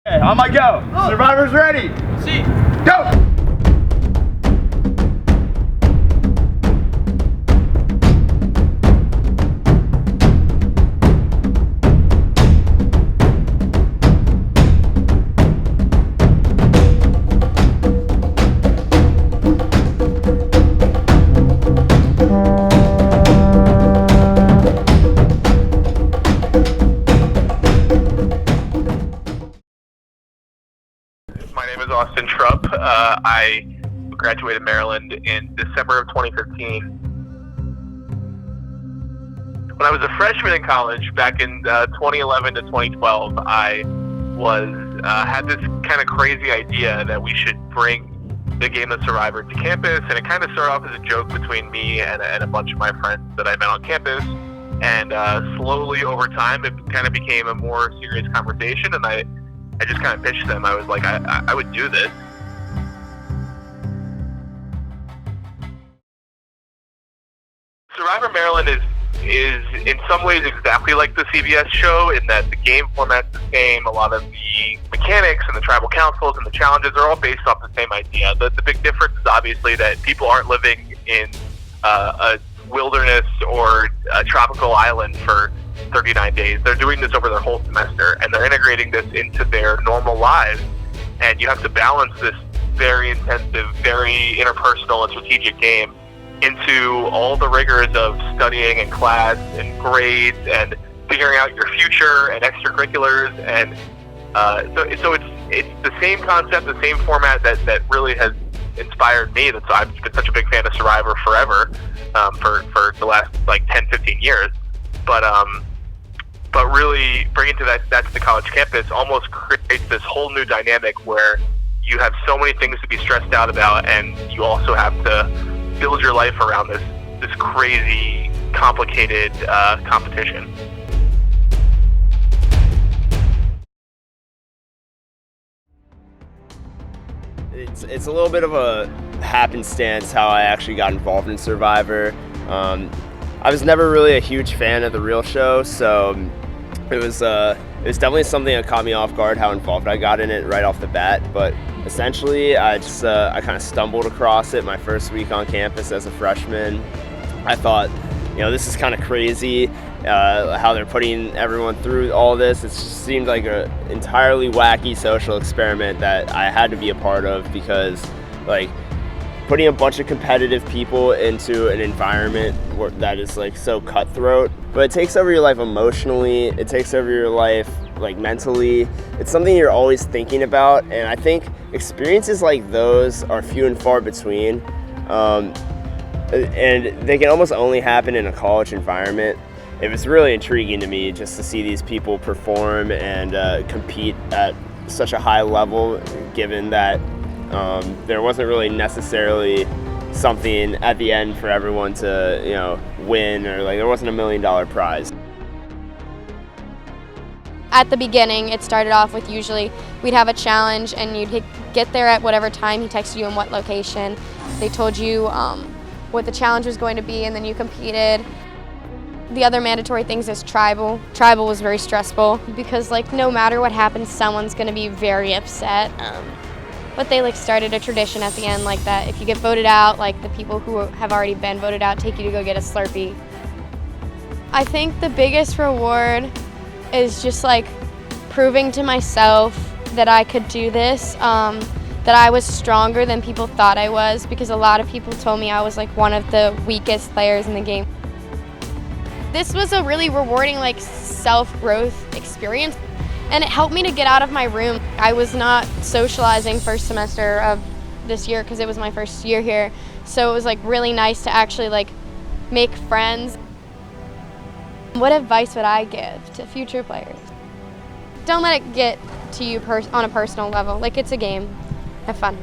Okay, on my go. Survivors ready. See. Go! My name is Austin Trupp. I graduated Maryland in December of 2015. When I was a freshman in college, back in 2011 to 2012, I had this kind of crazy idea that we should bring the game of Survivor to campus, and it kind of started off as a joke between me and a bunch of my friends that I met on campus. And slowly over time, it kind of became a more serious conversation, and I just kind of pitched them. I was like, I would do this. Survivor Maryland is in some ways exactly like the CBS show in that the game format's the same. A lot of the mechanics and the tribal councils and the challenges are all based off the same idea. The big difference is obviously that people aren't living in a wilderness or a tropical island for 39 days. They're doing this over their whole semester, and they're integrating this into their normal lives. And you have to balance this very intensive, very interpersonal and strategic game into all the rigors of studying and class and grades and figuring out your future and extracurriculars. And so it's the same concept, the same format that really has inspired me. That's I've been such a big fan of Survivor forever, for the last like 10, 15 years. But really bringing that to the college campus almost creates this whole new dynamic where you have so many things to be stressed out about, and you also have to build your life around this crazy, complicated competition. It's a little bit of a happenstance how I actually got involved in Survivor. I was never really a huge fan of the real show, so it was definitely something that caught me off guard how involved I got in it right off the bat. But essentially, I kind of stumbled across it my first week on campus as a freshman. I thought, this is kind of crazy how they're putting everyone through all this. It just seemed like an entirely wacky social experiment that I had to be a part of, because putting a bunch of competitive people into an environment that is so cutthroat, but it takes over your life emotionally, it takes over your life mentally. It's something you're always thinking about, and I think experiences like those are few and far between, and they can almost only happen in a college environment. It was really intriguing to me just to see these people perform and compete at such a high level, given that there wasn't really necessarily something at the end for everyone to win, or there wasn't $1 million prize. At the beginning, it started off with usually we'd have a challenge, and you'd get there at whatever time. He texted you in what location. They told you what the challenge was going to be, and then you competed. The other mandatory things is tribal. Tribal was very stressful because no matter what happens, someone's going to be very upset. But they started a tradition at the end that if you get voted out, the people who have already been voted out take you to go get a Slurpee. I think the biggest reward is just proving to myself that I could do this, that I was stronger than people thought I was, because a lot of people told me I was one of the weakest players in the game. This was a really rewarding self-growth experience, and it helped me to get out of my room. I was not socializing first semester of this year because it was my first year here, so it was really nice to actually make friends. What advice would I give to future players? Don't let it get to you on a personal level. It's a game. Have fun.